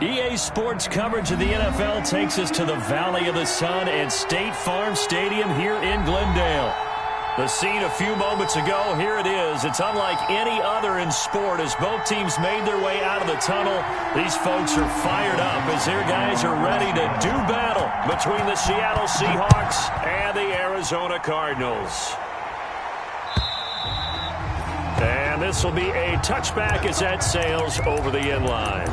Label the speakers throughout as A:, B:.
A: EA Sports coverage of the NFL takes us to the Valley of the Sun at State Farm Stadium here in Glendale. The scene a few moments ago, here it is. It's unlike any other in sport as both teams made their way out of the tunnel. These folks are fired up as their guys are ready to do battle between the Seattle Seahawks and the Arizona Cardinals. And this will be a touchback as that sails over the end line.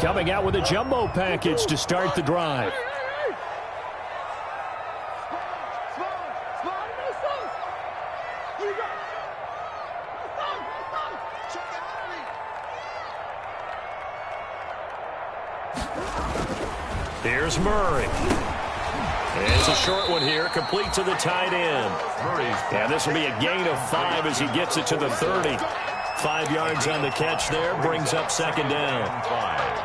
A: Coming out with a jumbo package to start the drive. Here's Murray. And it's a short one here, complete to the tight end. And this will be a gain of 5 as he gets it to the 30. 5 yards on the catch there, brings up second down.
B: 5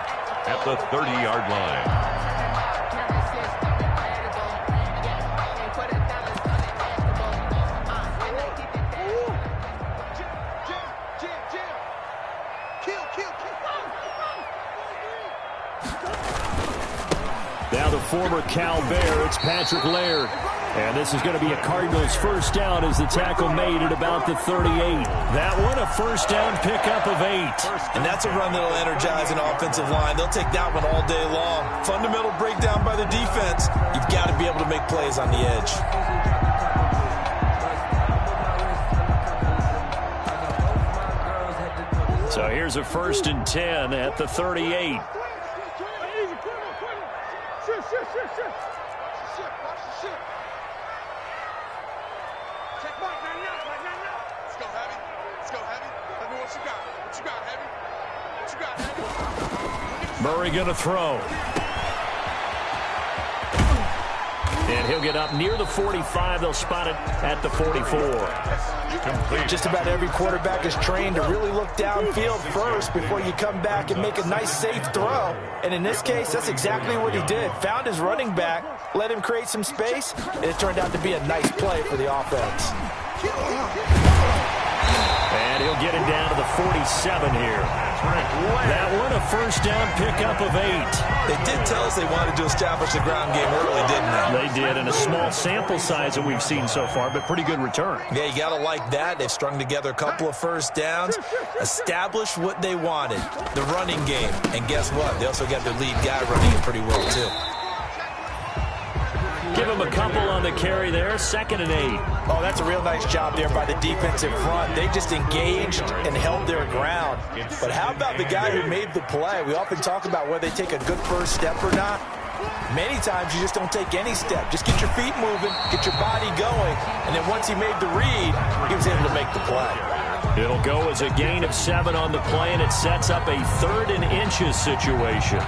B: at the 30-yard line.
A: Now the former Cal Bear, it's Patrick Laird. And this is going to be a Cardinals first down as the tackle made at about the 38. That one a first down pickup of 8.
C: And that's a run that will energize an offensive line. They'll take that one all day long. Fundamental breakdown by the defense. You've got to be able to make plays on the edge.
A: So here's a 1st and 10 at the 38. Murray going to throw. And he'll get up near the 45. They'll spot it at the 44.
C: Complete. Just about every quarterback is trained to really look downfield first before you come back and make a nice, safe throw. And in this case, that's exactly what he did. Found his running back, let him create some space, and it turned out to be a nice play for the offense.
A: And he'll get it down to the 47 here. That one a first down pickup of 8.
C: They did tell us they wanted to establish the ground game early, didn't they?
A: They did, and a small sample size that we've seen so far, but pretty good return.
C: Yeah, you got to like that. They've strung together a couple of first downs, established what they wanted, the running game. And guess what? They also got their lead guy running it pretty well, too.
A: Give him a couple on the carry there, 2nd and 8.
C: Oh, that's a real nice job there by the defensive front. They just engaged and held their ground. But how about the guy who made the play? We often talk about whether they take a good first step or not. Many times you just don't take any step. Just get your feet moving, get your body going, and then once he made the read, he was able to make the play.
A: It'll go as a gain of 7 on the play, and it sets up a 3rd and inches situation.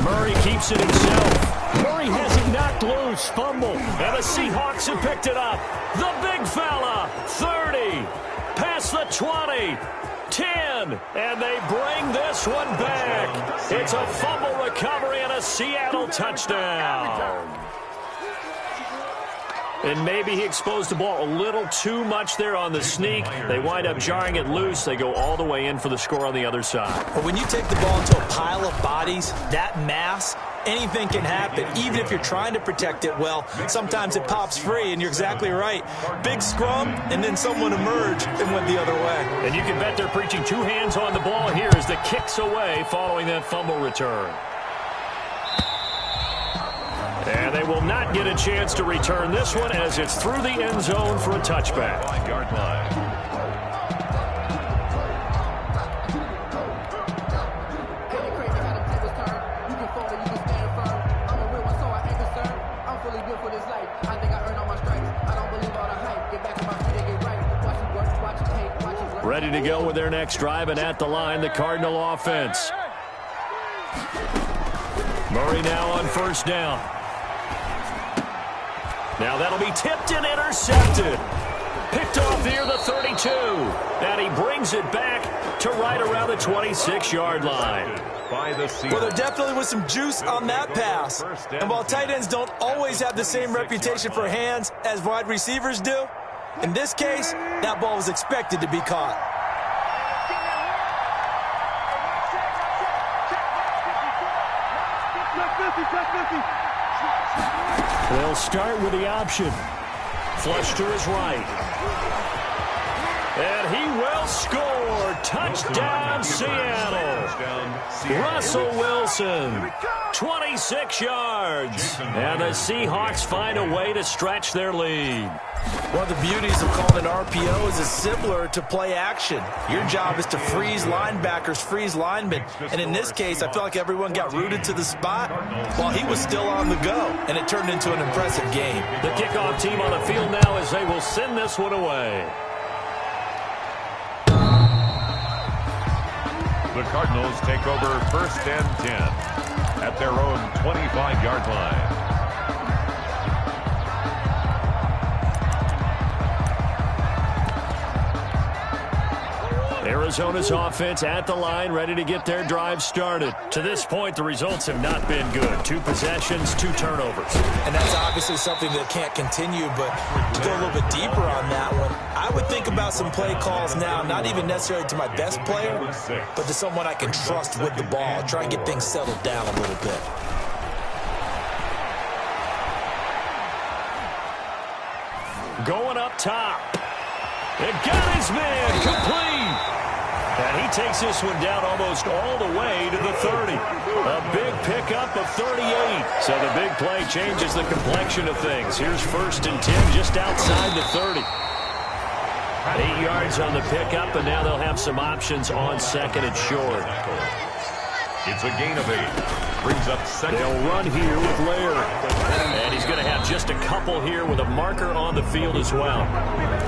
A: Murray keeps it himself. Murray has it knocked loose. Fumble. And the Seahawks have picked it up. The big fella. 30. Past the 20. 10. And they bring this one back. It's a fumble recovery and a Seattle touchdown. And maybe he exposed the ball a little too much there on the sneak. They wind up jarring it loose. They go all the way in for the score on the other side.
C: But when you take the ball into a pile of bodies, that mass, anything can happen. Even if you're trying to protect it well, sometimes it pops free, and you're exactly right. Big scrum, and then someone emerged and went the other way.
A: And you can bet they're preaching 2 hands on the ball here as the kick's away following that fumble return. And they will not get a chance to return this one as it's through the end zone for a touchback.
B: 5-yard line.
A: Ready to go with their next drive, and at the line, the Cardinal offense. Murray now on first down. Now that'll be tipped and intercepted. Picked off near the 32. And he brings it back to right around the 26-yard line.
C: Well, there definitely was some juice on that pass. And while tight ends don't always have the same reputation for hands as wide receivers do, in this case, that ball was expected to be caught.
A: They'll start with the option. Flush to his right. And he will score. Touchdown, Seattle. Russell Wilson, 26 yards. And the Seahawks find a way to stretch their lead.
C: One of the beauties of calling an RPO is it's similar to play action. Your job is to freeze linebackers, freeze linemen. And in this case, I feel like everyone got rooted to the spot while he was still on the go. And it turned into an impressive game.
A: The kickoff team on the field now as they will send this one away.
B: The Cardinals take over 1st and 10 at their own 25-yard line.
A: Arizona's offense at the line, ready to get their drive started. To this point, the results have not been good. 2 possessions, 2 turnovers.
C: And that's obviously something that can't continue, but to go a little bit deeper on that one, I would think about some play calls now, not even necessarily to my best player, but to someone I can trust with the ball. Try and get things settled down a little bit.
A: Going up top. It got his man complete. And he takes this one down almost all the way to the 30. A big pickup of 38. So the big play changes the complexion of things. Here's 1st and 10 just outside the 30. 8 yards on the pickup, and now they'll have some options on 2nd and short.
B: It's a gain of 8. Brings up 2nd.
A: They'll run here with Laird. And he's going to have just a couple here with a marker on the field as well.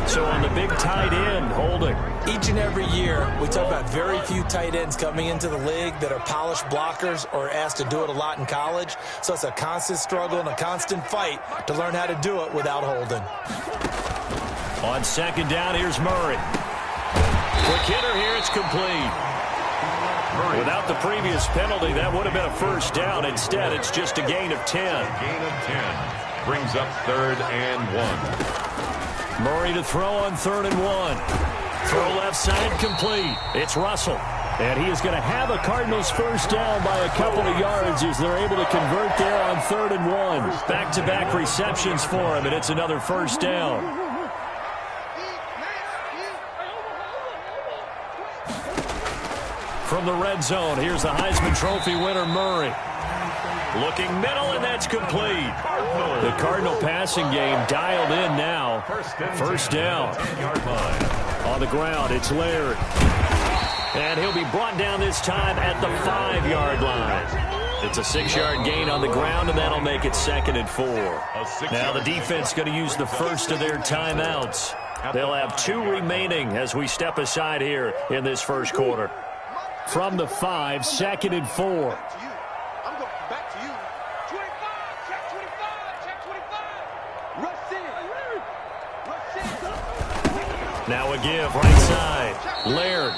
A: So on the big tight end, holding.
C: Each and every year, we talk about very few tight ends coming into the league that are polished blockers or asked to do it a lot in college. So it's a constant struggle and a constant fight to learn how to do it without holding.
A: On 2nd down, here's Murray. Quick hitter here, it's complete. Without the previous penalty, that would have been a 1st down. Instead, it's just a gain of 10.
B: Gain of 10. Brings up 3rd and 1.
A: Murray to throw on 3rd and 1. Throw left side complete. It's Russell. And he is going to have a Cardinals 1st down by a couple of yards as they're able to convert there on 3rd and 1. Back-to-back receptions for him, and it's another 1st down. From the red zone, here's the Heisman Trophy winner, Murray. Looking middle, and that's complete. The Cardinal passing game dialed in now. 1st down. On the ground, it's Laird. And he'll be brought down this time at the 5-yard line. It's a 6-yard gain on the ground, and that'll make it 2nd and 4. Now the defense going to use the first of their timeouts. They'll have 2 remaining as we step aside here in this 1st quarter. From the 5, 2nd and 4. Now a give, right side. Laird.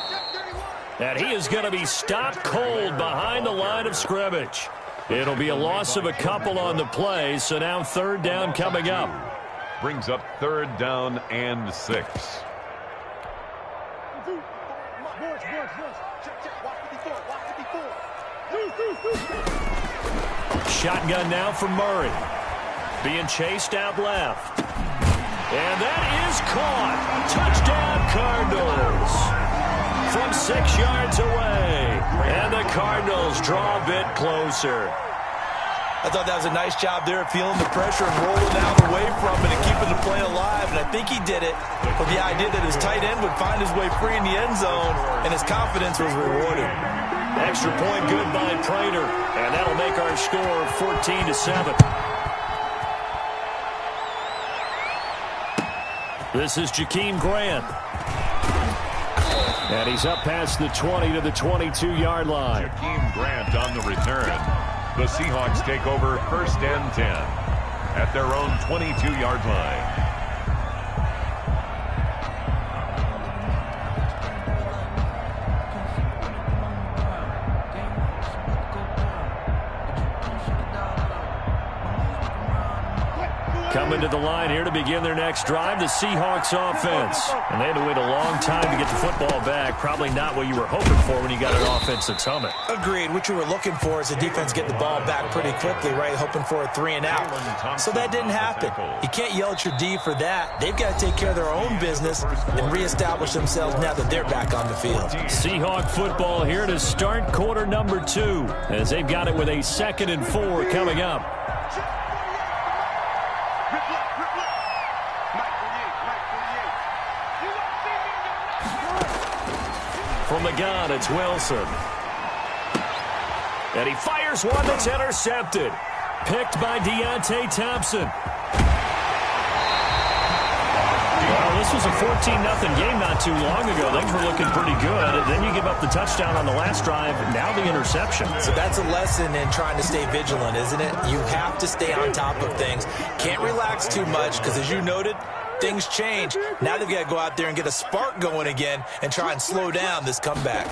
A: And he is going to be stopped cold behind the line of scrimmage. It'll be a loss of a couple on the play, so now 3rd down coming up.
B: Brings up 3rd down and 6.
A: Shotgun now from Murray. Being chased out left. And that is caught. Touchdown, Cardinals. From 6 yards away. And the Cardinals draw a bit closer.
C: I thought that was a nice job there, feeling the pressure and rolling out away from it and keeping the play alive. And I think he did it with the idea that his tight end would find his way free in the end zone, and his confidence was rewarded.
A: Extra point good by Prater, and that'll make our score 14-7. This is Jakeem Grant. And he's up past the 20 to the 22-yard line.
B: Jakeem Grant on the return. The Seahawks take over 1st and 10 at their own 22-yard line.
A: Coming to the line here to begin their next drive, the Seahawks offense. And they had to wait a long time to get the football back. Probably not what you were hoping for when you got an offense that's humming.
C: Agreed. What you were looking for is the defense getting the ball back pretty quickly, right? Hoping for a 3-and-out. So that didn't happen. You can't yell at your D for that. They've got to take care of their own business and reestablish themselves now that they're back on the field.
A: Seahawk football here to start quarter number 2 as they've got it with a 2nd and 4 coming up. From the gun, it's Wilson. And he fires one that's intercepted. Picked by Deontay Thompson. Well, this was a 14-0 game not too long ago. Things were looking pretty good. And then you give up the touchdown on the last drive. Now the interception.
C: So that's a lesson in trying to stay vigilant, isn't it? You have to stay on top of things. Can't relax too much because, as you noted, things change. Now they've got to go out there and get a spark going again and try and slow down this comeback.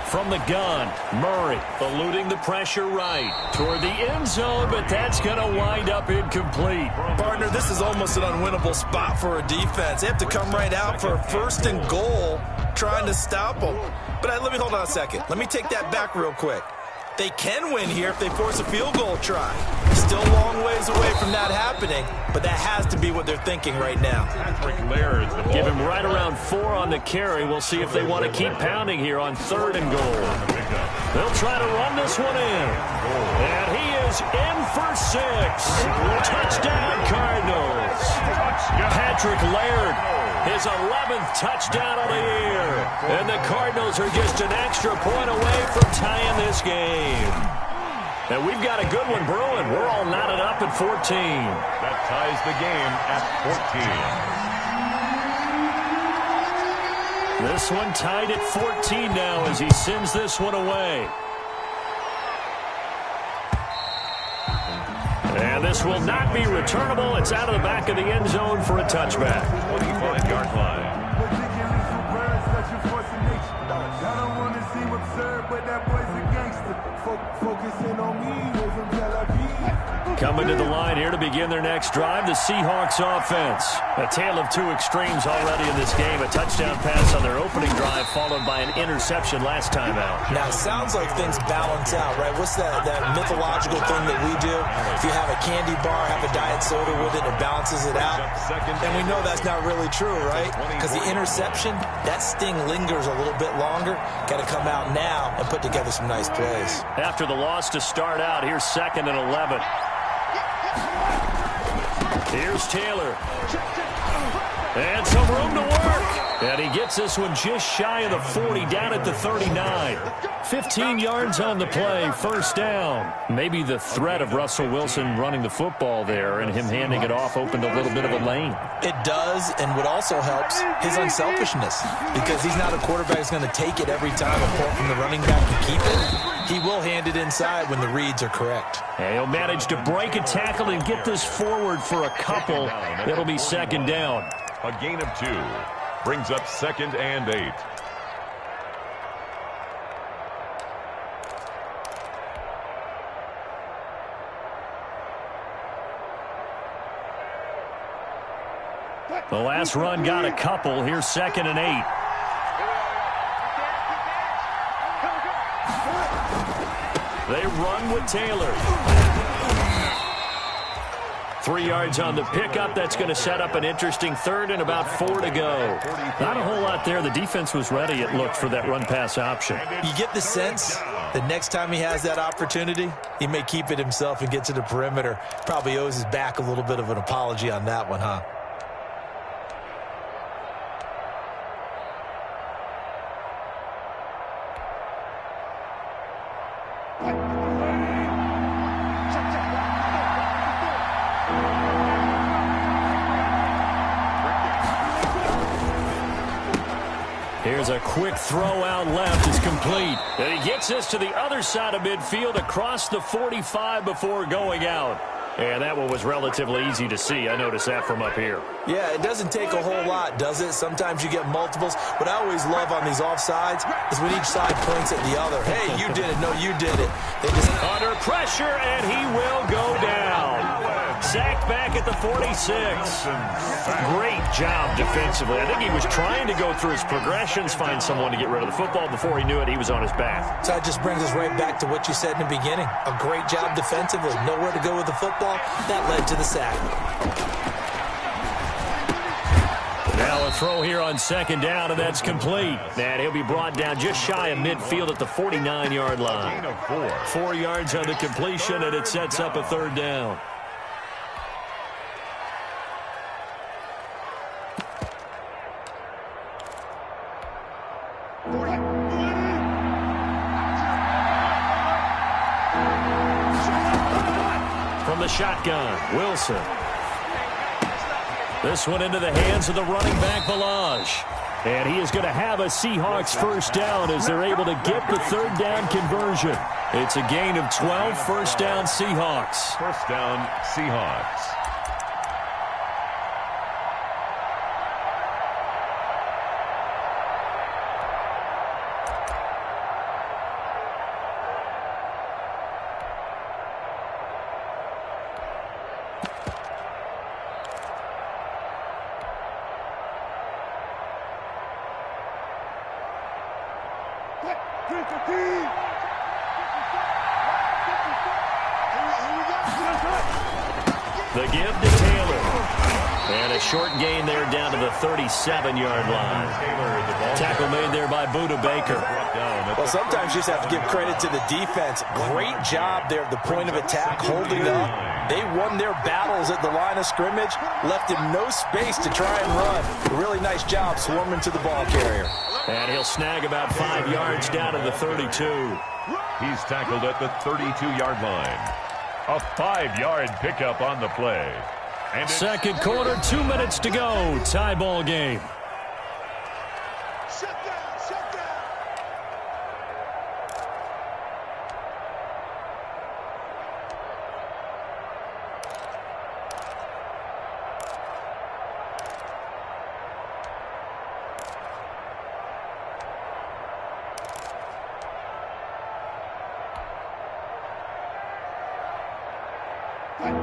A: From the gun, Murray eluding the pressure right toward the end zone, but that's going to wind up incomplete.
C: Partner, this is almost an unwinnable spot for a defense. They have to come right out for a 1st and goal trying to stop them. But let me hold on a second. Let me take that back real quick. They can win here if they force a field goal try. Still a long ways away from that happening, but that has to be what they're thinking right now.
A: Give him right around 4 on the carry. We'll see if they want to keep pounding here on 3rd and goal. They'll try to run this one in. And he is in for 6. Touchdown, Cardinals. Patrick Laird, his 11th touchdown of the year. And the Cardinals are just an extra point away from tying this game. And we've got a good one brewing. We're all knotted up at 14.
B: That ties the game at 14.
A: This one tied at 14 now as he sends this one away. And this will not be returnable. It's out of the back of the end zone for a touchback.
B: 25-yard line.
A: Coming to the line here to begin their next drive, the Seahawks offense. A tale of 2 extremes already in this game. A touchdown pass on their opening drive followed by an interception last time out.
C: Now, it sounds like things balance out, right? What's that mythological thing that we do? If you have a candy bar, have a diet soda with it, it balances it out. And we know that's not really true, right? Because the interception, that sting lingers a little bit longer. Got to come out now and put together some nice plays.
A: After the loss to start out, here's 2nd and 11. Here's Taylor. And some room to work. And he gets this one just shy of the 40, down at the 39. 15 yards on the play, 1st down. Maybe the threat of Russell Wilson running the football there and him handing it off opened a little bit of a lane.
C: It does, and what also helps, his unselfishness. Because he's not a quarterback who's going to take it every time and pull it from the running back and keep it. He will hand it inside when the reads are correct.
A: And he'll manage to break a tackle and get this forward for a couple. It'll be 2nd down.
B: A gain of 2 brings up 2nd and 8.
A: The last run got a couple. Here's 2nd and 8. They run with Taylor. 3 yards on the pickup. That's going to set up an interesting 3rd and about 4 to go. Not a whole lot there. The defense was ready, it looked, for that run-pass option.
C: You get the sense that next time he has that opportunity, he may keep it himself and get to the perimeter. Probably owes his back a little bit of an apology on that one, huh?
A: Here's a quick throw out left. It's complete. And he gets this to the other side of midfield across the 45 before going out. And that one was relatively easy to see. I noticed that from up here.
C: Yeah, it doesn't take a whole lot, does it? Sometimes you get multiples. What I always love on these offsides is when each side points at the other. Hey, you did it. No, you did it. They just
A: under pressure, and he will go down. Sacked back at the 46. Great job defensively. I think he was trying to go through his progressions, find someone to get rid of the football. Before he knew it, he was on his back.
C: So that just brings us right back to what you said in the beginning. A great job defensively. Nowhere to go with the football. That led to the sack.
A: Now a throw here on second down, and that's complete. And he'll be brought down just shy of midfield at the 49-yard line. 4 yards on the completion, and it sets up a third down. From the shotgun, Wilson. This one into the hands of the running back, Balaj. And he is going to have a Seahawks first down as they're able to get the third down conversion. It's a gain of 12, first down Seahawks.
B: First down Seahawks.
A: The give to Taylor. And a short gain there down to the 37-yard line. Tackle made there by Buda Baker.
C: Well, sometimes you just have to give credit to the defense. Great job there at the point of attack, holding up. They won their battles at the line of scrimmage, left him no space to try and run. A really nice job swarming to the ball carrier.
A: And he'll snag about 5 yards down to the 32.
B: He's tackled at the 32-yard line. A 5-yard pickup on the play. And
A: second quarter, 2 minutes to go. Tie ball game.
D: Shut down, shut down.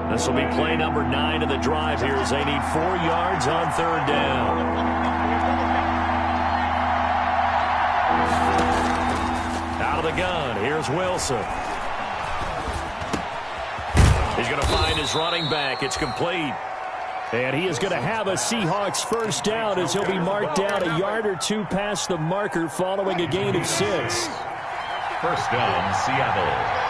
A: This will be play number 9 of the drive here as they need 4 yards on third down. Out of the gun, here's Wilson. He's going to find his running back. It's complete. And he is going to have a Seahawks first down as he'll be marked down a yard or two past the marker following a gain of 6.
B: First down, Seattle.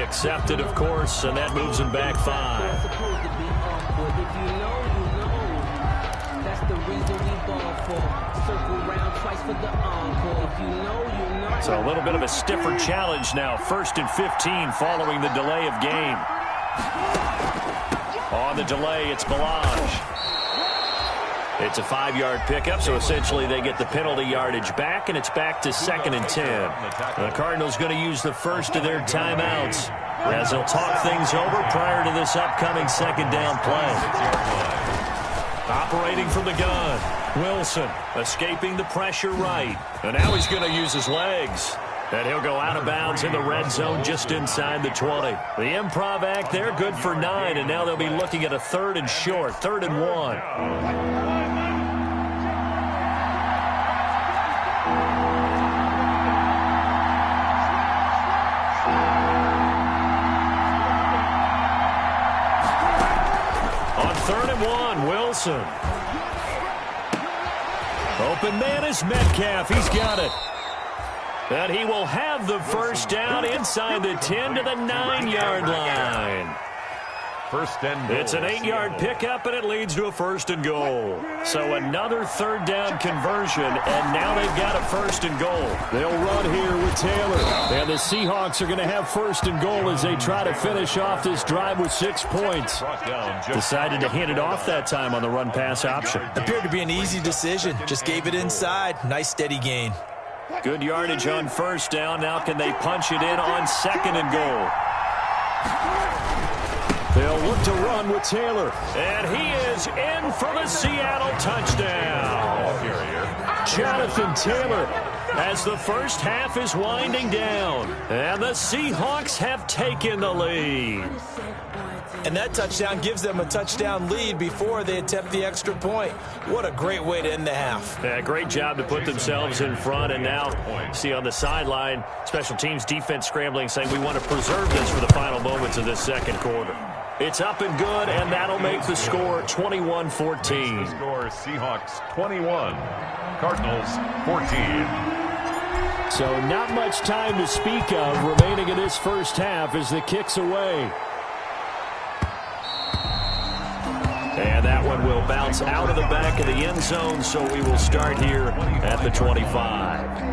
A: Accepted, of course, and that moves him back 5. So a little bit of a stiffer challenge now. 1st and 15 following the delay of game. On the delay, it's Balaj. It's a 5-yard pickup, so essentially they get the penalty yardage back, and it's back to 2nd and 10. The Cardinals going to use the first of their timeouts as they'll talk things over prior to this upcoming second down play. Operating from the gun, Wilson escaping the pressure right. And now he's going to use his legs. And he'll go out of bounds in the red zone just inside the 20. The improv act there, good for 9, and now they'll be looking at a 3rd and short, 3rd and 1. Wilson. Open man is Metcalf. He's got it. And he will have the first down inside the 10 to the 9-yard line.
B: First and goal.
A: It's an 8-yard pickup, and it leads to a first and goal. So another third down conversion, and now they've got a first and goal. They'll run here with Taylor. And the Seahawks are going to have first and goal as they try to finish off this drive with 6 points. Decided to hand it off that time on the run-pass option.
C: Appeared to be an easy decision. Just gave it inside. Nice steady gain.
A: Good yardage on first down. Now can they punch it in on second and goal? They'll look to run with Taylor. And he is in for the Seattle touchdown. Jonathan Taylor as the first half is winding down. And the Seahawks have taken the lead.
C: And that touchdown gives them a touchdown lead before they attempt the extra point. What a great way to end the half.
A: Yeah, great job to put themselves in front. And now, see on the sideline, special teams defense scrambling, saying we want to preserve this for the final moments of this second quarter. It's up and good, and that'll make the score 21-14.
B: Score Seahawks 21, Cardinals 14.
A: So not much time to speak of remaining in this first half as the kick's away. And that one will bounce out of the back of the end zone, so we will start here at the 25.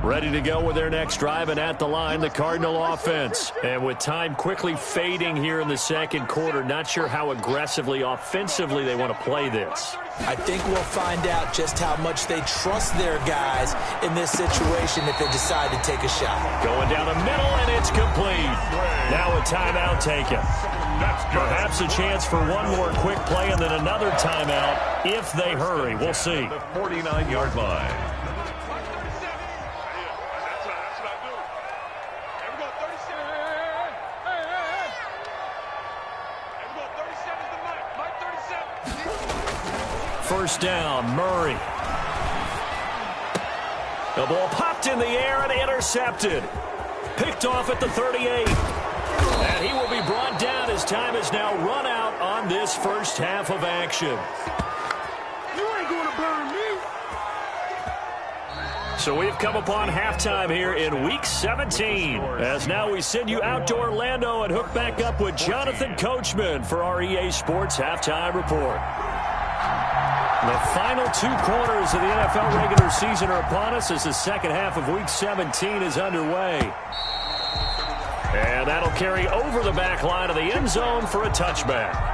A: Ready to go with their next drive, and at the line, the Cardinal offense. And with time quickly fading here in the second quarter, not sure how aggressively, offensively they want to play this.
C: I think we'll find out just how much they trust their guys in this situation if they decide to take a shot.
A: Going down the middle, and it's complete. Now a timeout taken. Perhaps a chance for one more quick play and then another timeout if they hurry. We'll see.
B: The 49-yard line.
A: First down, Murray. The ball popped in the air and intercepted. Picked off at the 38. And he will be brought down as time is now run out on this first half of action.
D: You ain't going to burn me.
A: So we've come upon halftime here in Week 17. As now we send you out to Orlando and hook back up with Jonathan Coachman for our EA Sports Halftime Report. The final 2 quarters of the NFL regular season are upon us as the second half of Week 17 is underway. And that'll carry over the back line of the end zone for a touchback.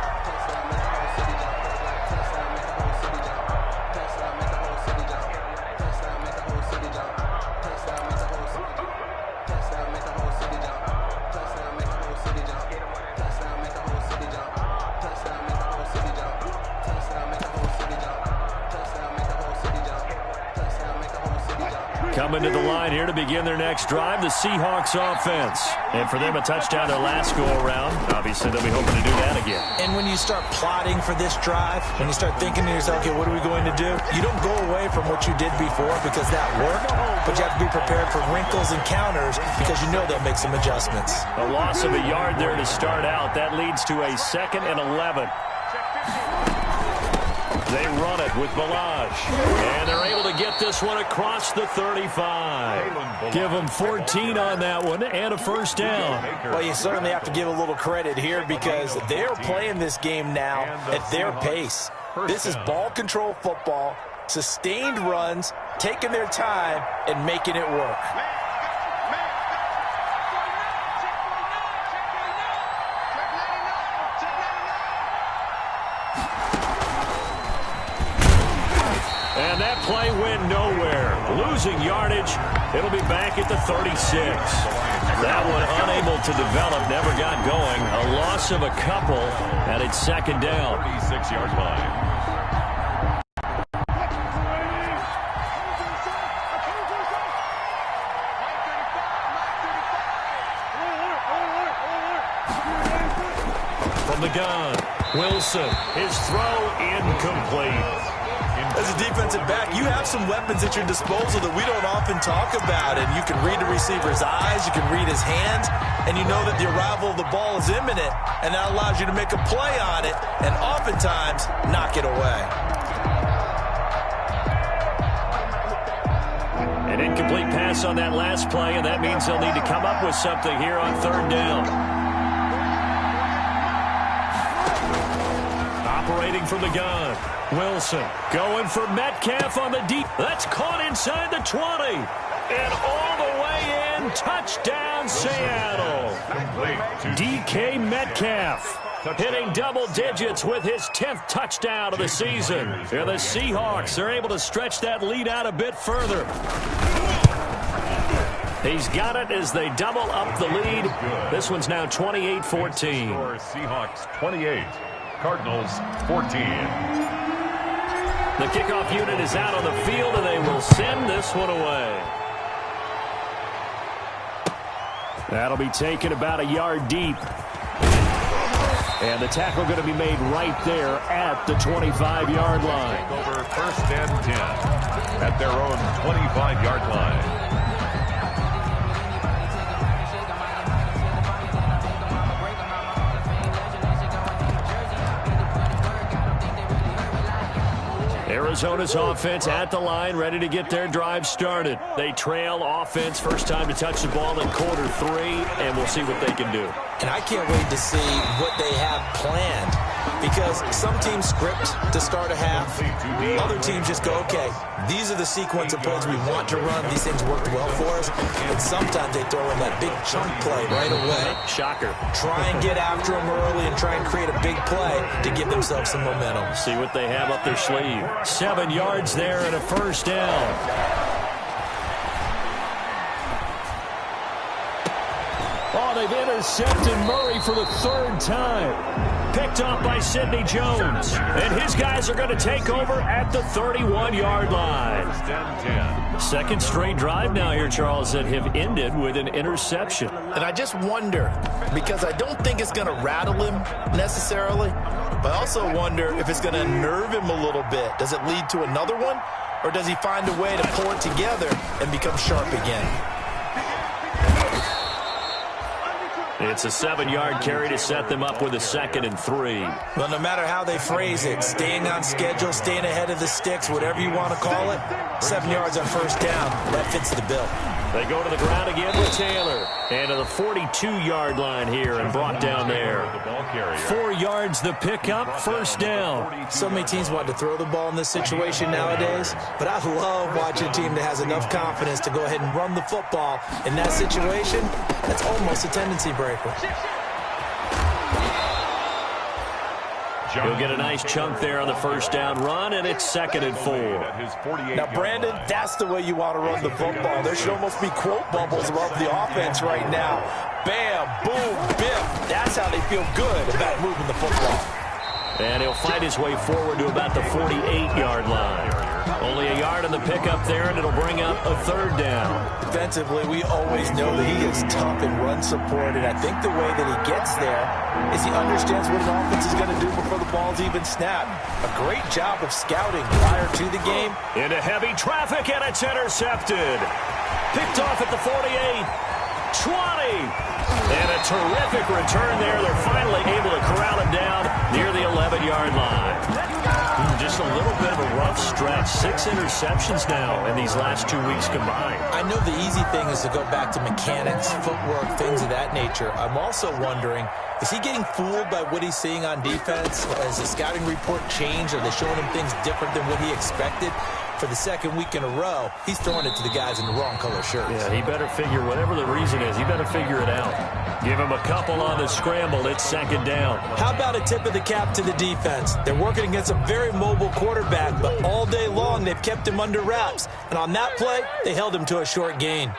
A: Coming to the line here to begin their next drive, the Seahawks offense. And for them, a touchdown their last go-around. Obviously, they'll be hoping to do that again.
C: And when you start plotting for this drive, when you start thinking to yourself, okay, what are we going to do? You don't go away from what you did before because that worked, but you have to be prepared for wrinkles and counters because you know they'll make some adjustments.
A: A loss of a yard there to start out. That leads to a 2nd and 11. They run it with Balaj. And they're able to get this one across the 35. Give them 14 on that one and a first down.
C: Well, you certainly have to give a little credit here because they're playing this game now at their pace. This is ball control football, sustained runs, taking their time, and making it work.
A: And that play went nowhere. Losing yardage. It'll be back at the 36. That one unable to develop, never got going. A loss of a couple, and it's second down.
B: 36-yard line.
A: From the gun, Wilson. His throw incomplete.
C: As a defensive back, you have some weapons at your disposal that we don't often talk about. And you can read the receiver's eyes, you can read his hands, and you know that the arrival of the ball is imminent, and that allows you to make a play on it and oftentimes knock it away.
A: An incomplete pass on that last play, and that means they'll need to come up with something here on third down. Operating from the gun. Wilson going for Metcalf on the deep. That's caught inside the 20. And all the way in. Touchdown, Seattle. DK Metcalf hitting double digits with his 10th touchdown of the season. And the Seahawks are able to stretch that lead out a bit further. He's got it as they double up the lead. This one's now 28-14.
B: Seahawks 28, Cardinals 14.
A: The kickoff unit is out on the field, and they will send this one away. That'll be taken about a yard deep. And the tackle going to be made right there at the 25-yard line.
B: Over first and 10 at their own 25-yard line.
A: Arizona's offense at the line, ready to get their drive started. They trail offense, first time to touch the ball in quarter 3, and we'll see what they can do.
C: And I can't wait to see what they have planned, because some teams script to start a half. Other teams just go, okay, these are the sequence of plays we want to run. These things worked well for us. And sometimes they throw in that big chunk play right away.
A: Shocker.
C: Try and get after them early and try and create a big play to give themselves some momentum.
A: See what they have up their sleeve. 7 yards there and a first down. Oh, they've intercepted Murray for the 3rd time. Picked off by Sidney Jones. And his guys are going to take over at the 31-yard line.
B: First and 10.
A: Second straight drive now here, Charles, that have ended with an interception.
E: And I just wonder, because I don't think it's going to rattle him necessarily, but I also wonder if it's going to unnerve him a little bit. Does it lead to another one? Or does he find a way to pull it together and become sharp again?
A: It's a 7-yard carry to set them up with a 2nd and 3.
C: Well, no matter how they phrase it, staying on schedule, staying ahead of the sticks, whatever you want to call it, 7 yards on first down, that fits the bill.
A: They go to the ground again with Taylor. And to the 42-yard line here and brought down there. 4 yards the pickup, first down.
C: So many teams want to throw the ball in this situation nowadays, but I love watching a team that has enough confidence to go ahead and run the football. In that situation, that's almost a tendency breaker.
A: He'll get a nice chunk there on the first down run, and it's 2nd and 4.
C: Now, Brandon, that's the way you want to run the football. There should almost be quote bubbles above the offense right now. Bam, boom, biff. That's how they feel good about moving the football.
A: And he'll fight his way forward to about the 48-yard line. Only a yard on the pickup there, and it'll bring up a 3rd down.
C: Defensively, we always know that he is tough in run support, and I think the way that he gets there is he understands what an offense is going to do before the ball's even snapped. A great job of scouting prior to the game.
A: Into heavy traffic, and it's intercepted. Picked off at the 48, 20. And a terrific return there. They're finally able to corral him down near the 11-yard line. Just a little bit of a rough stretch. 6 interceptions now in these last 2 weeks combined.
C: I know the easy thing is to go back to mechanics, footwork, things of that nature. I'm also wondering, is he getting fooled by what he's seeing on defense? Has the scouting report changed? Are they showing him things different than what he expected? For the 2nd week in a row, he's throwing it to the guys in the wrong color shirts.
A: Yeah, he better figure, whatever the reason is, he better figure it out. Give him a couple on the scramble. It's 2nd down.
C: How about a tip of the cap to the defense? They're working against a very mobile quarterback, but all day long they've kept him under wraps. And on that play, they held him to a short gain.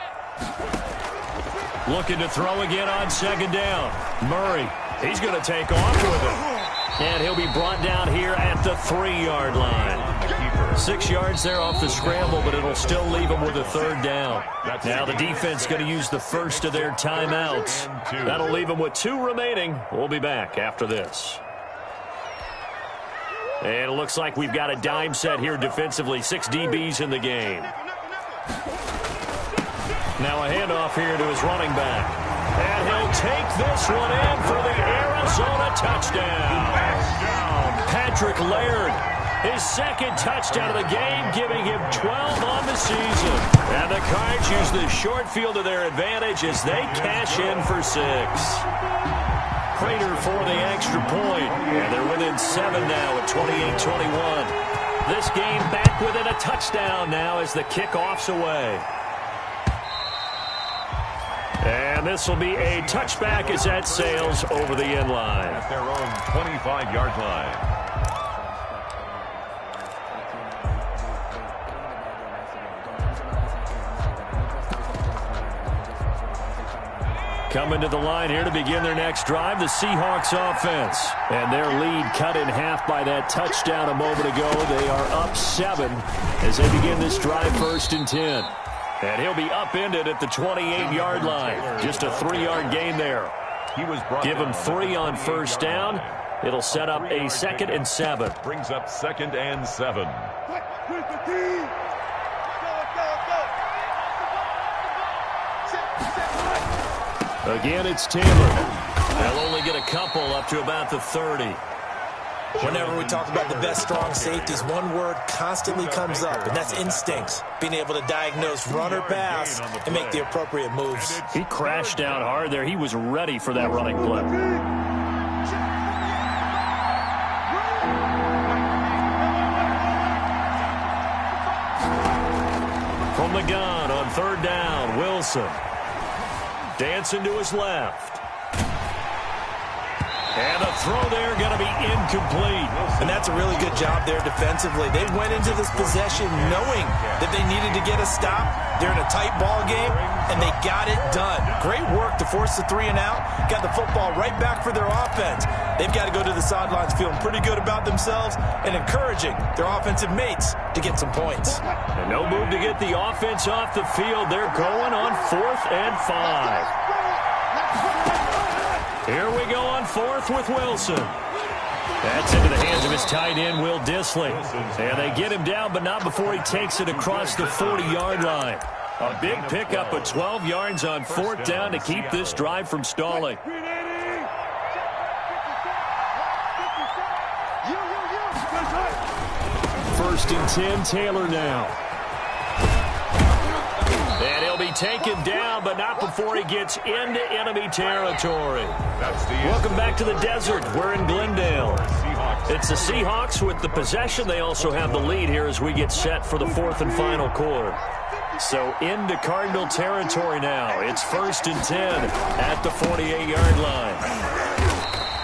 A: Looking to throw again on 2nd down. Murray, he's going to take off with it. And he'll be brought down here at the 3-yard line. 6 yards there off the scramble, but it'll still leave him with a 3rd down. Now the defense going to use the first of their timeouts. That'll leave them with 2 remaining. We'll be back after this. And it looks like we've got a dime set here defensively. 6 DBs in the game. Now a handoff here to his running back. And he'll take this one in for the Arizona touchdown. Patrick Laird, his second touchdown of the game, giving him 12 on the season. And the Cards use the short field to their advantage as they cash in for 6. Prater for the extra point. And they're within 7 now at 28-21. This game back within a touchdown now as the kickoff's away. And this will be a touchback as that sails over the end line.
B: At their own 25-yard line.
A: Coming to the line here to begin their next drive, the Seahawks offense. And their lead cut in half by that touchdown a moment ago. They are up 7 as they begin this drive 1st and 10. And he'll be upended at the 28-yard line. Just a 3-yard gain there. Give him 3 on first down. It'll set up a 2nd and 7.
B: Brings up 2nd and 7.
A: Again, it's Taylor. They'll only get a couple up to about the 30.
C: Whenever we talk about the best strong safeties, one word constantly comes up, and that's instincts. Being able to diagnose run or pass and make the appropriate moves.
A: He crashed down hard there. He was ready for that running play. From the gun on 3rd down, Wilson. Dancing to his left. And a throw there going to be incomplete.
C: And that's a really good job there defensively. They went into this possession knowing that they needed to get a stop. They're in a tight ball game, and they got it done. Great work to force the 3 and out. Got the football right back for their offense. They've got to go to the sidelines feeling pretty good about themselves and encouraging their offensive mates to get some points.
A: And no move to get the offense off the field. They're going on 4th and 5. Here we go on 4th with Wilson. That's into the hands of his tight end, Will Dissly. And they get him down, but not before he takes it across the 40-yard line. A big pickup of 12 yards on 4th down to keep this drive from stalling. 1st and 10, Taylor now. And he'll be taken down, but not before he gets into enemy territory. Welcome back to the desert. We're in Glendale. It's the Seahawks with the possession. They also have the lead here as we get set for the 4th and final quarter. So into Cardinal territory now. It's 1st and 10 at the 48-yard line.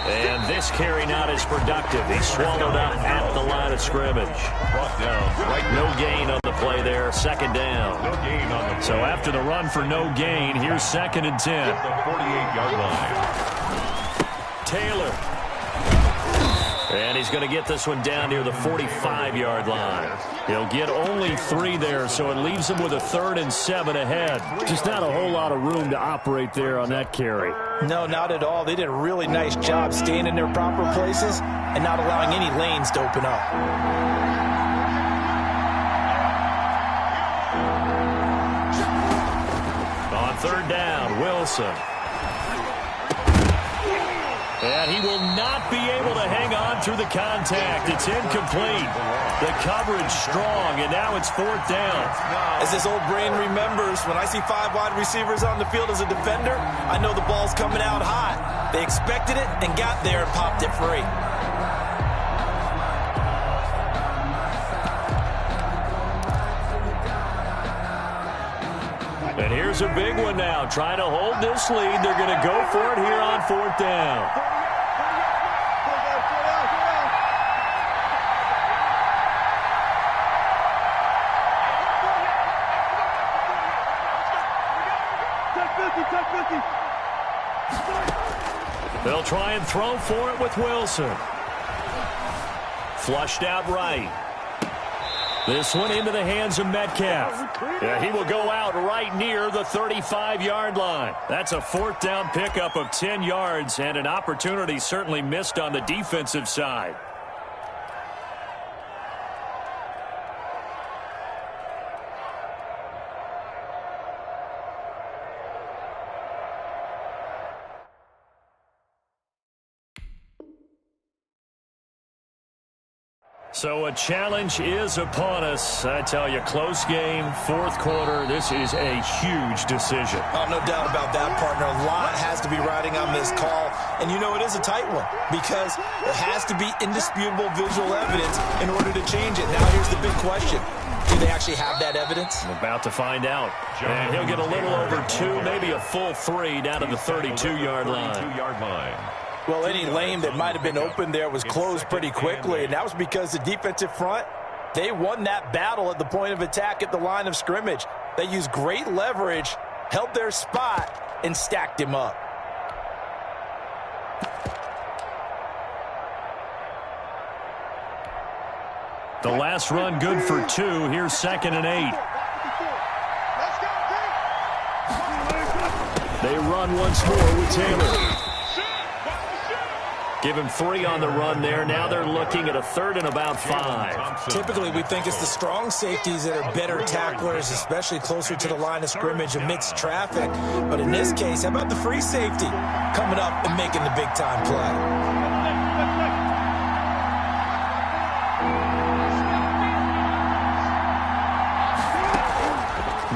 A: And this carry not as productive. He's swallowed up at the line of scrimmage.
B: Brought down. Right,
A: no gain on the play there. 2nd down.
B: No gain on the play.
A: So after the run for no gain, here's 2nd and 10.
B: At the 48-yard line.
A: Taylor. And he's going to get this one down near the 45-yard line. He'll get only 3 there, so it leaves him with a 3rd and 7 ahead. Just not a whole lot of room to operate there on that carry.
C: No, not at all. They did a really nice job staying in their proper places and not allowing any lanes to open up.
A: On 3rd down, Wilson. And he will not be able to hang on through the contact. It's incomplete. The coverage strong, and now it's 4th down.
C: As this old brain remembers, when I see 5 wide receivers on the field as a defender, I know the ball's coming out hot. They expected it and got there and popped it free.
A: And here's a big one now. Trying to hold this lead. They're going to go for it here on 4th down. They'll try and throw for it with Wilson. Flushed out right. This one into the hands of Metcalf. Yeah, he will go out right near the 35-yard line. That's a 4th down pickup of 10 yards and an opportunity certainly missed on the defensive side. So a challenge is upon us. I tell you, close game, fourth quarter. This is a huge decision.
C: Oh, no doubt about that, partner. A lot has to be riding on this call. And you know it is a tight one because there has to be indisputable visual evidence in order to change it. Now here's the big question. Do they actually have that evidence?
A: I'm about to find out. And he'll get a little over 2, maybe a full 3 down to the 32-yard line.
C: Well, any lane that might have been open there was closed pretty quickly, and that was because the defensive front, they won that battle at the point of attack at the line of scrimmage. They used great leverage, held their spot, and stacked him up.
A: The last run good for 2. Here's 2nd and 8. They run once more with Taylor. Give him 3 on the run there. Now they're looking at a 3rd and about 5.
C: Typically, we think it's the strong safeties that are better tacklers, especially closer to the line of scrimmage amidst traffic. But in this case, how about the free safety coming up and making the big-time play?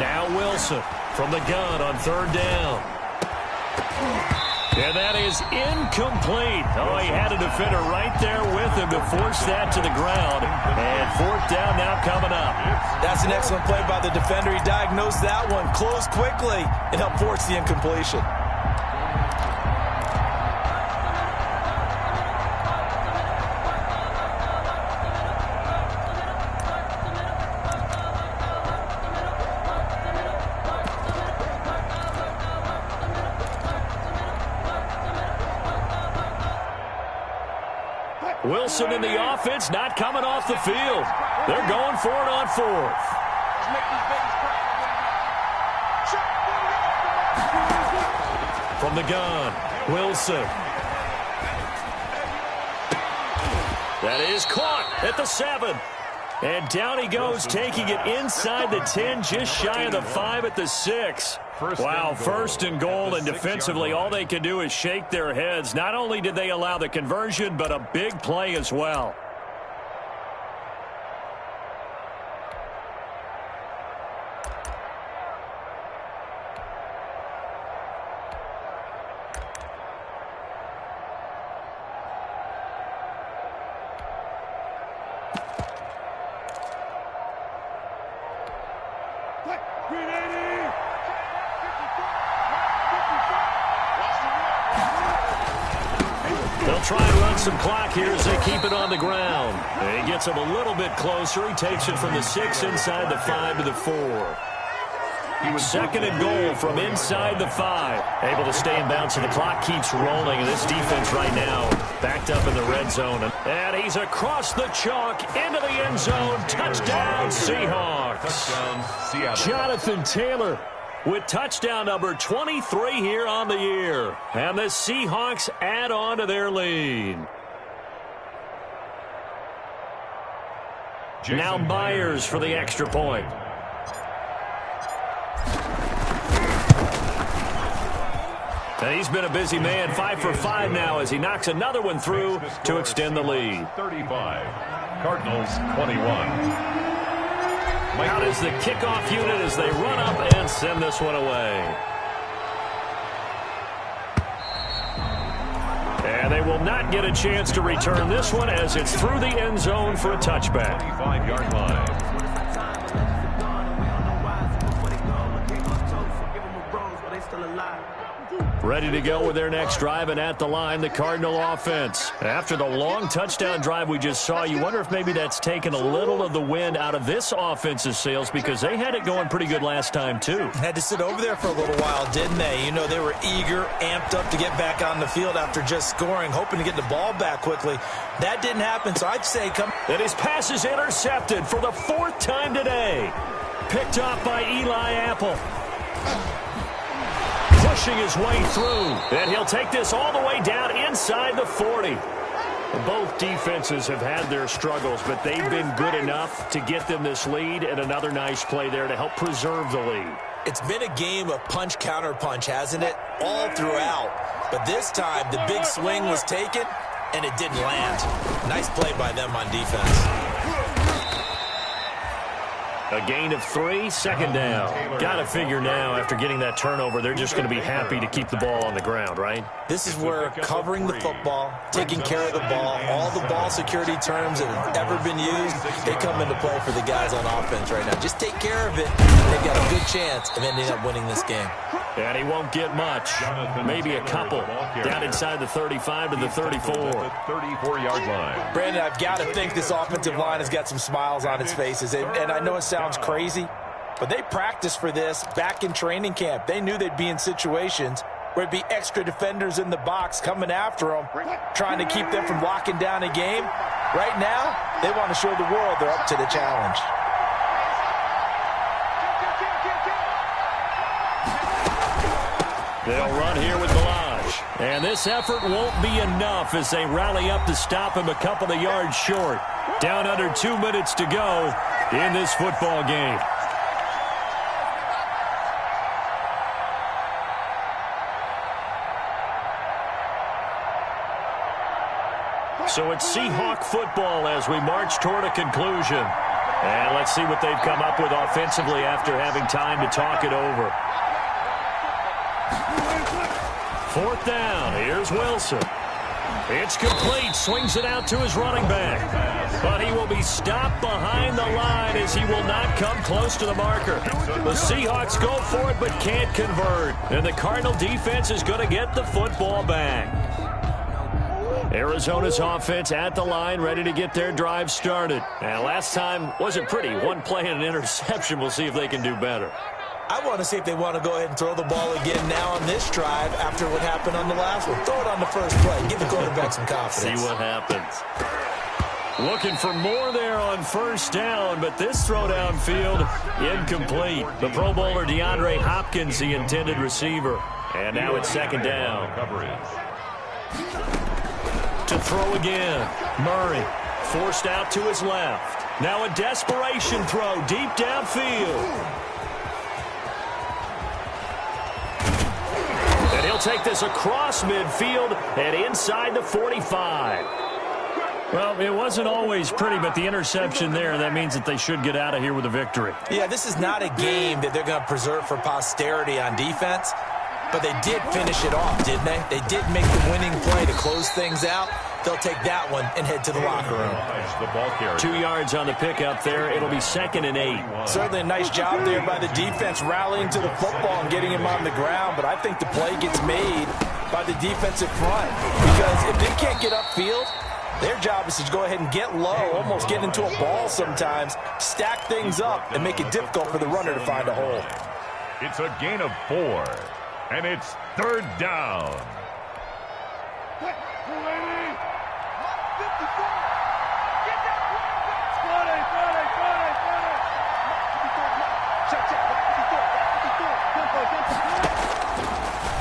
A: Now Wilson from the gun on 3rd down. And that is incomplete. Oh, he had a defender right there with him to force that to the ground. And 4th down now coming up.
C: That's an excellent play by the defender. He diagnosed that one, closed quickly, and helped force the incompletion.
A: Wilson in the offense, not coming off the field. They're going for it on 4th. From the gun, Wilson. That is caught at the 7. And down he goes, taking it inside the 10, just shy of the 5 at the 6. Wow, 1st and goal, and defensively all they can do is shake their heads. Not only did they allow the conversion, but a big play as well. They'll try and run some clock here as they keep it on the ground. And he gets him a little bit closer. He takes it from the 6 inside the 5 to the 4. 2nd and goal from inside the 5. Able to stay in bounds, so the clock keeps rolling. And this defense right now backed up in the red zone. And he's across the chalk into the end zone. Touchdown, Seahawks.
B: Touchdown, Seattle.
A: Jonathan Taylor with touchdown number 23 here on the year. And the Seahawks add on to their lead. Now Myers for the extra point. And he's been a busy man, 5 for 5 now as he knocks another one through to extend the lead.
B: 35, Cardinals 21.
A: Out is the kickoff unit as they run up and send this one away. And they will not get a chance to return this one as it's through the end zone for a touchback.
B: 25-yard line.
A: Ready to go with their next drive, and at the line, the Cardinal offense. After the long touchdown drive we just saw, you wonder if maybe that's taken a little of the wind out of this offense's sails because they had it going pretty good last time, too.
C: Had to sit over there for a little while, didn't they? You know, they were eager, amped up to get back on the field after just scoring, hoping to get the ball back quickly. That didn't happen, so I'd say come.
A: And his pass is intercepted for the 4th time today. Picked off by Eli Apple. Pushing his way through, and he'll take this all the way down inside the 40. Both defenses have had their struggles, but they've been good enough to get them this lead, and another nice play there to help preserve the lead.
C: It's been a game of punch-counter-punch, hasn't it? All throughout. But this time, the big swing was taken, and it didn't land. Nice play by them on defense.
A: A gain of 3, second down. Got to figure now, after getting that turnover, they're just going to be happy to keep the ball on the ground, right?
C: This is where covering the football, taking care of the ball, all the ball security terms that have ever been used, they come into play for the guys on offense right now. Just take care of it, and they've got a good chance of ending up winning this game.
A: And he won't get much. Maybe a couple. Down inside the 35 to the 34.
B: 34-yard line.
C: Brandon, I've got to think this offensive line has got some smiles on its faces. And I know it sounds crazy, but they practiced for this back in training camp. They knew they'd be in situations where it'd be extra defenders in the box coming after them, trying to keep them from locking down a game. Right now, they want to show the world they're up to the challenge.
A: They'll run here with Balaj. And this effort won't be enough as they rally up to stop him a couple of yards short. Down under 2 minutes to go in this football game. So it's Seahawk football as we march toward a conclusion. And let's see what they've come up with offensively after having time to talk it over. 4th down. Here's Wilson. It's complete. Swings it out to his running back. But he will be stopped behind the line as he will not come close to the marker. The Seahawks go for it but can't convert. And the Cardinal defense is going to get the football back. Arizona's offense at the line, ready to get their drive started. And last time wasn't pretty. One play and an interception. We'll see if they can do better.
C: I want to see if they want to go ahead and throw the ball again now on this drive after what happened on the last one. Throw it on the first play. Give the quarterback some confidence.
A: See what happens. Looking for more there on 1st down, but this throw downfield incomplete. The Pro Bowler DeAndre Hopkins, the intended receiver. And now it's 2nd down. To throw again. Murray forced out to his left. Now a desperation throw deep downfield. And he'll take this across midfield and inside the 45. Well, it wasn't always pretty, but the interception there, that means that they should get out of here with a victory.
C: Yeah, this is not a game that they're going to preserve for posterity on defense, but they did finish it off, didn't they? They did make the winning play to close things out. They'll take that one and head to the locker room.
A: 2 yards on the pickup there. It'll be 2nd and 8.
C: Certainly a nice job there by the defense rallying to the football and getting him on the ground, but I think the play gets made by the defensive front because if they can't get upfield, their job is to go ahead and get low, almost get into a ball sometimes, stack things up, and make it difficult for the runner to find a hole.
B: It's a gain of 4, and it's 3rd down.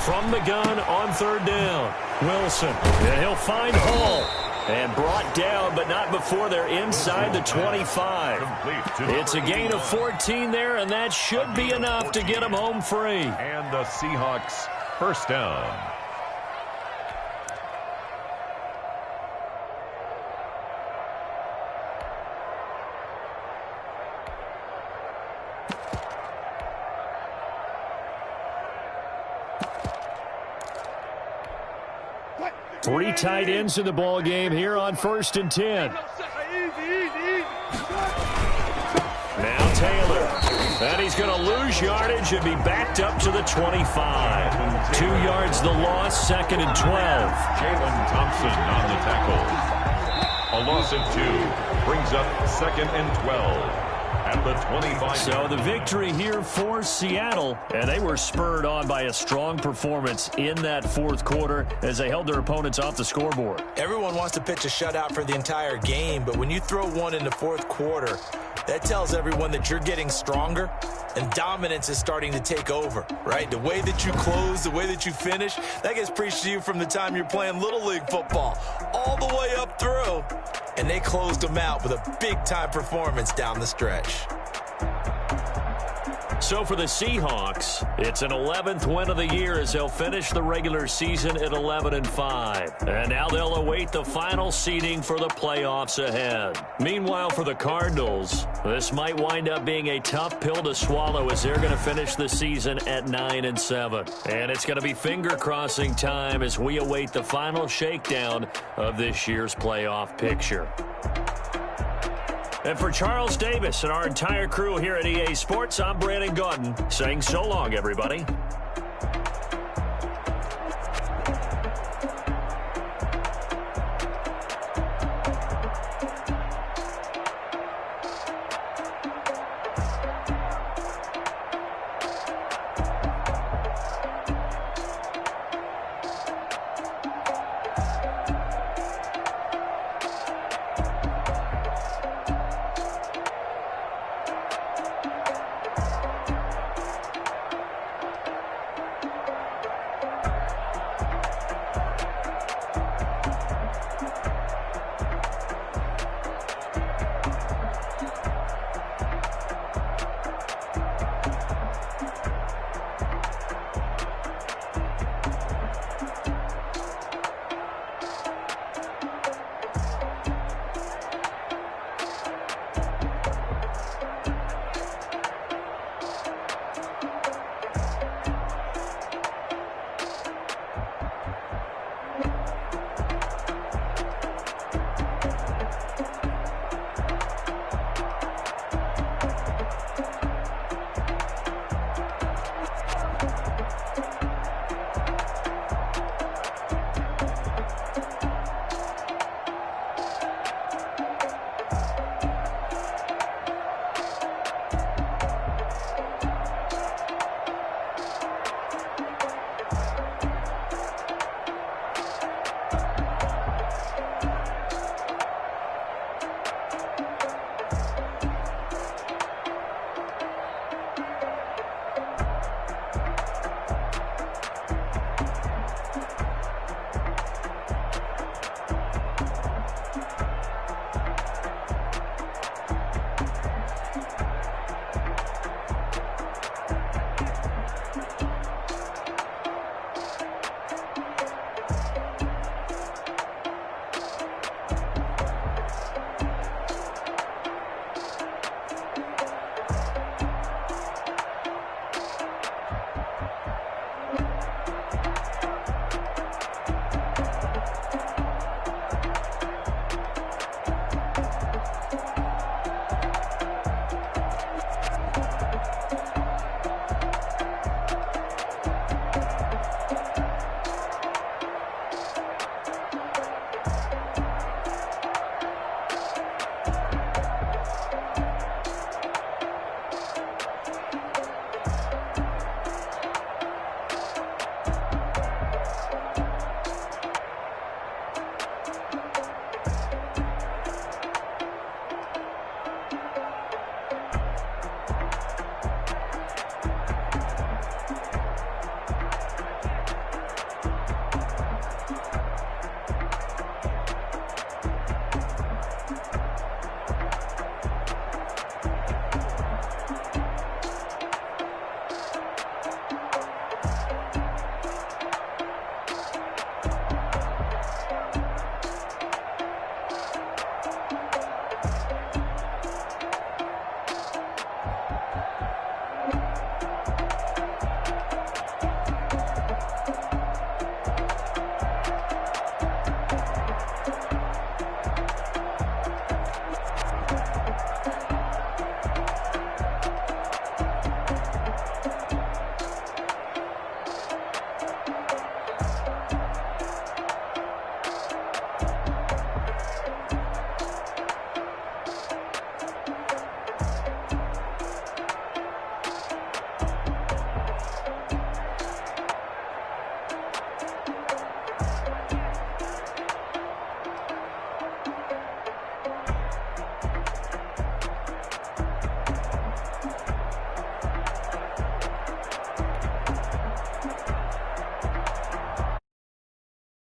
A: From the gun on 3rd down, Wilson. And he'll find Hall. And brought down, but not before they're inside the 25. It's a gain of 14 there, and that should be enough to get them home free.
B: And the Seahawks 1st down.
A: Three tight ends in the ball game here on 1st and 10. Now Taylor. And he's going to lose yardage and be backed up to the 25. 2 yards the loss, 2nd and 12.
B: Jalen Thompson on the tackle. A loss of 2 brings up 2nd and 12. At the 25.
A: So the victory here for Seattle, and they were spurred on by a strong performance in that 4th quarter as they held their opponents off the scoreboard.
C: Everyone wants to pitch a shutout for the entire game, but when you throw one in the 4th quarter, that tells everyone that you're getting stronger and dominance is starting to take over, right? The way that you close, the way that you finish, that gets preached to you from the time you're playing Little League football all the way up through. And they closed them out with a big-time performance down the stretch.
A: So for the Seahawks, it's an 11th win of the year as they'll finish the regular season at 11-5. And now they'll await the final seeding for the playoffs ahead. Meanwhile, for the Cardinals, this might wind up being a tough pill to swallow as they're going to finish the season at 9-7. And it's going to be finger-crossing time as we await the final shakedown of this year's playoff picture. And for Charles Davis and our entire crew here at EA Sports, I'm Brandon Gaudin saying so long, everybody.